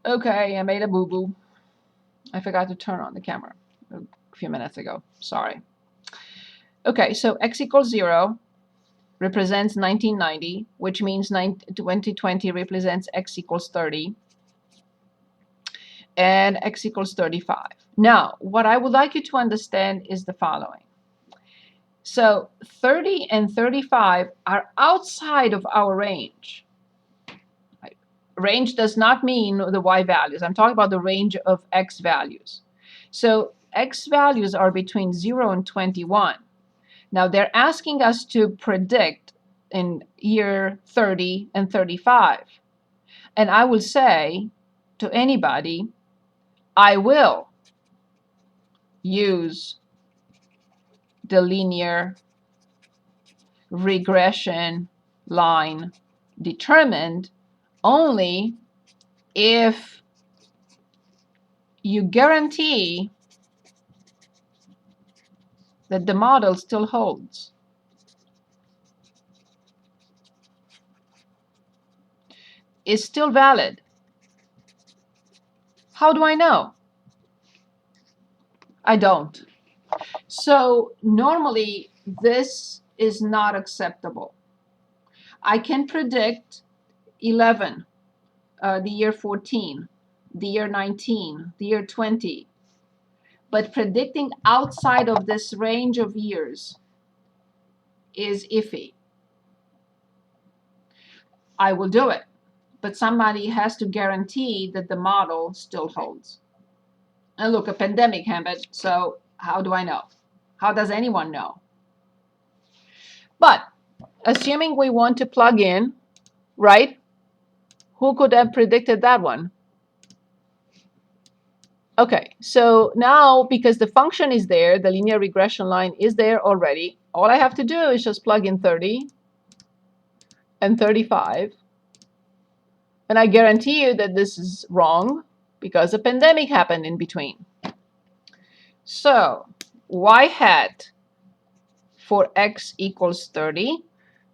Okay, I made a boo-boo. I forgot to turn on the camera a few minutes ago. Sorry. Okay, so x equals 0 represents 1990, which means 2020 represents x equals 30, and x equals 35. Now, what I would like you to understand is the following. So 30 and 35 are outside of our range. Range does not mean the y values. I'm talking about the range of x values. So x values are between 0 and 21. Now they're asking us to predict in year 30 and 35. And I will say to anybody, I will use the linear regression line determined only if you guarantee that the model still holds. Is still valid. How do I know? I don't. So normally this is not acceptable. I can predict 11, the year 14, the year 19, the year 20, but predicting outside of this range of years is iffy. I will do it, but somebody has to guarantee that the model still holds. And look, a pandemic happened, so how do I know? How does anyone know? But assuming we want to plug in, right? Who could have predicted that one? Okay, so now because the function is there, the linear regression line is there already, all I have to do is just plug in 30 and 35. And I guarantee you that this is wrong because a pandemic happened in between. So y hat for x equals 30,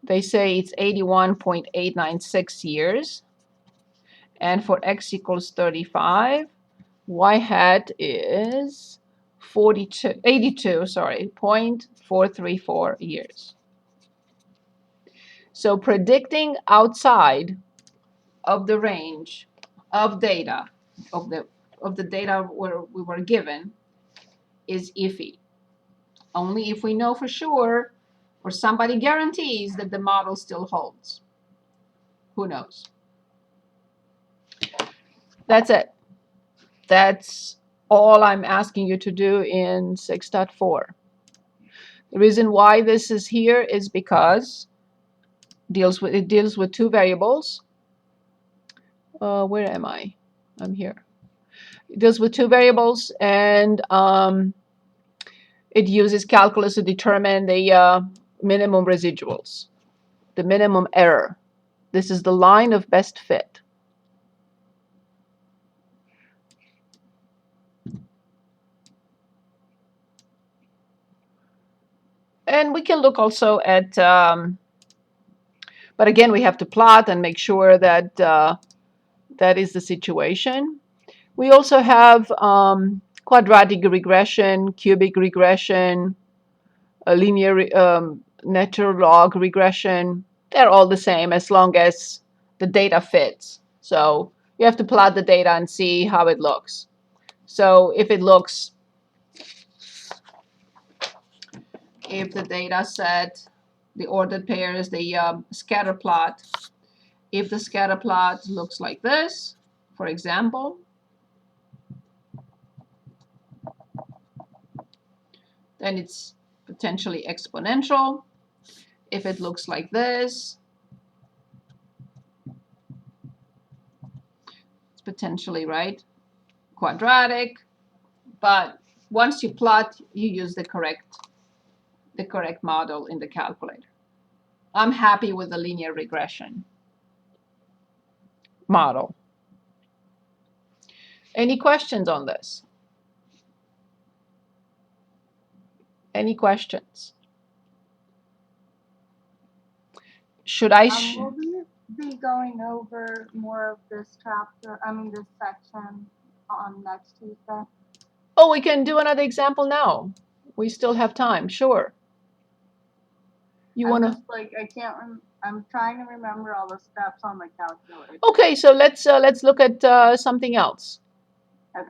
they say it's 81.896 years. And for x equals 35, y hat is 0.434 years. So predicting outside of the range of data, of the data where we were given, is iffy. Only if we know for sure or somebody guarantees that the model still holds. Who knows? That's it. That's all I'm asking you to do in 6.4. The reason why this is here is because it deals with two variables. Where am I? I'm here. It deals with two variables, and it uses calculus to determine the minimum residuals, the minimum error. This is the line of best fit. And we can look also at, but again, we have to plot and make sure that that is the situation. We also have quadratic regression, cubic regression, linear natural log regression. They're all the same as long as the data fits. So you have to plot the data and see how it looks. So if it looks, if the data set, the ordered pairs, the scatter plot, if the scatter plot looks like this, for example, then it's potentially exponential. If it looks like this, it's potentially, right, quadratic. But once you plot, you use the correct model in the calculator. I'm happy with the linear regression model. Any questions on this? Any questions? Should I? be going over more of this chapter, this section on next Tuesday? Oh, we can do another example now. We still have time, sure. You want to? Just like, I'm trying to remember all the steps on the calculator. Okay, so let's look at something else. Okay.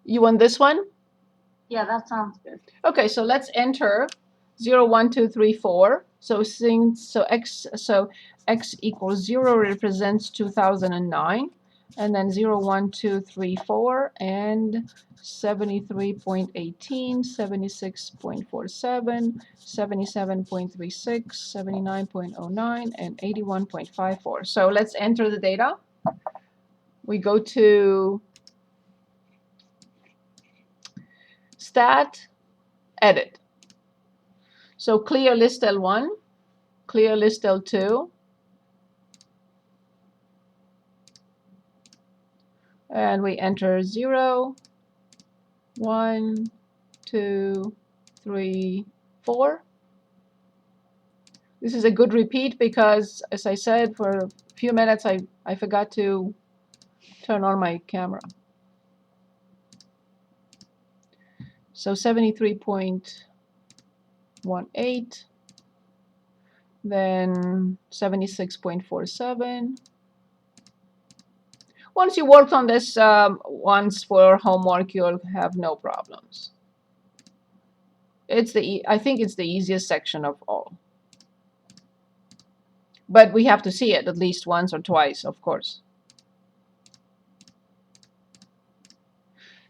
You want this one? Yeah, that sounds good. Okay, so let's enter 0, 1, 2, 3, 4. So x equals 0 represents 2009, and then 0, 1, 2, 3, 4, and 73.18, 76.47, 77.36, 79.09, and 81.54. So let's enter the data. We go to Stat, Edit. So clear list L1, clear list L2, and we enter 0, 1, 2, 3, 4. This is a good repeat because, as I said, for a few minutes I forgot to turn on my camera. So 73.18, then 76.47. Once you worked on this once for homework, you'll have no problems. I think it's the easiest section of all. But we have to see it at least once or twice, of course.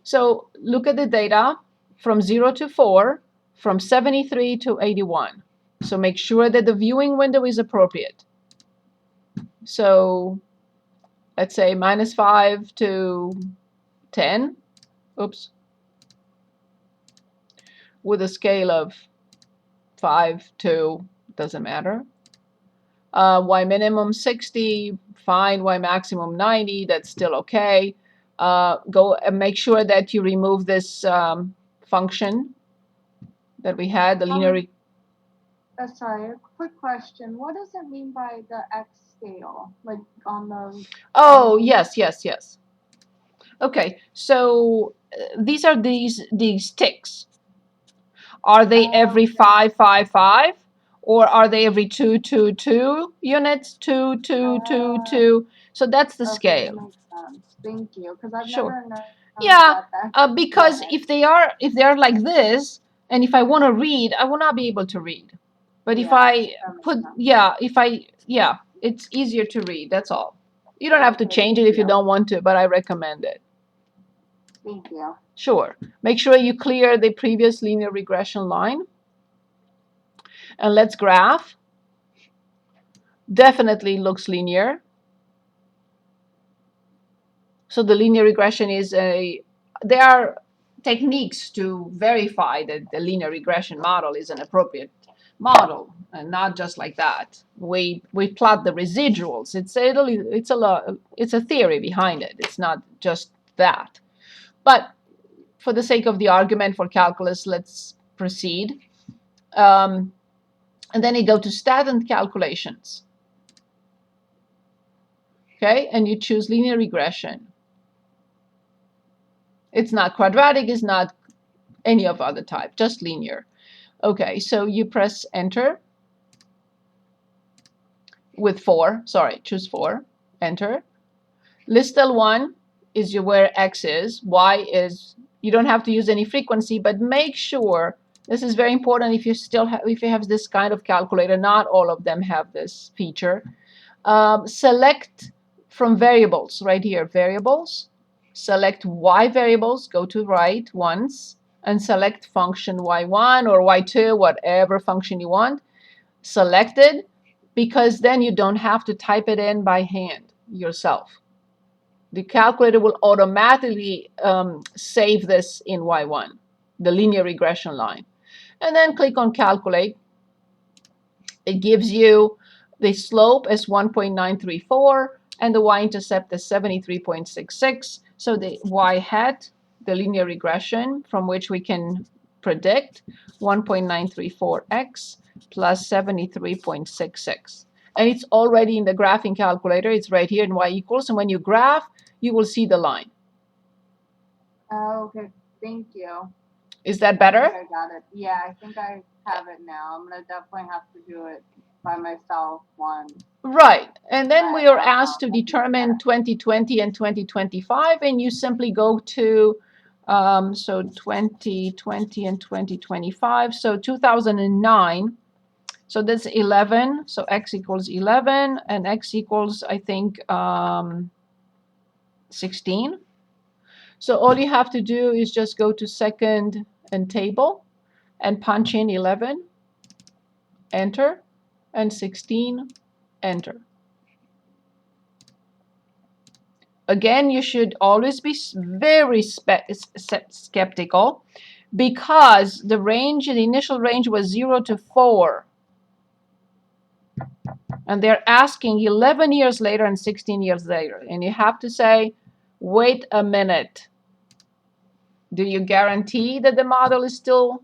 So look at the data from 0 to 4, from 73 to 81. So make sure that the viewing window is appropriate. So let's say -5 to 10. Oops. With a scale of 5 to, doesn't matter. Y minimum 60, fine. Y maximum 90, that's still okay. Go and make sure that you remove this function that we had, the linear. Sorry, a quick question. What does it mean by the X scale? Like on the... Oh, yes. Okay, so these are these ticks. Are they every 5, 5, 5? Or are they every 2, 2, 2 units? 2, 2, 2, 2. So that's the scale. That makes sense. Thank you, because I've Sure. never known. Yeah, because if they are like this, and if I want to read, I will not be able to read. But if I put, it's easier to read. That's all. You don't have to change it if you don't want to, but I recommend it. Thank you. Sure. Make sure you clear the previous linear regression line. And let's graph. Definitely looks linear. So the linear regression is there are techniques to verify that the linear regression model is an appropriate model, and not just like that. We plot the residuals. It's a theory behind it. It's not just that. But for the sake of the argument for calculus, let's proceed. And then you go to stat and calculations. Okay, and you choose linear regression. It's not quadratic, it's not any of other type, just linear. Okay, so you press enter with 4, sorry, choose 4, enter. List L1 is where X is, Y is, you don't have to use any frequency, but make sure, this is very important if you have this kind of calculator, not all of them have this feature. Select from variables, right here, variables, select Y variables, go to right once, and select function y1 or y2, whatever function you want. Select it, because then you don't have to type it in by hand yourself. The calculator will automatically save this in y1, the linear regression line. And then click on calculate. It gives you the slope as 1.934 and the y-intercept is 73.66. So the y-hat, the linear regression from which we can predict 1.934x plus 73.66. And it's already in the graphing calculator. It's right here in y equals. And when you graph, you will see the line. Okay, thank you. Is that I better? think I got it. Yeah, I think I have it now. I'm gonna definitely have to do it by myself once. Right. And then we are Right. asked to determine 2020 and 2025, and you simply go to, so 2020 and 2025. So 2009, so that's 11. So x equals 11, and x equals, I think, 16. So all you have to do is just go to second and table and punch in 11, enter, and 16, enter. Again, you should always be very skeptical, because the range, the initial range was 0 to 4. And they're asking 11 years later and 16 years later. And you have to say, wait a minute. Do you guarantee that the model is still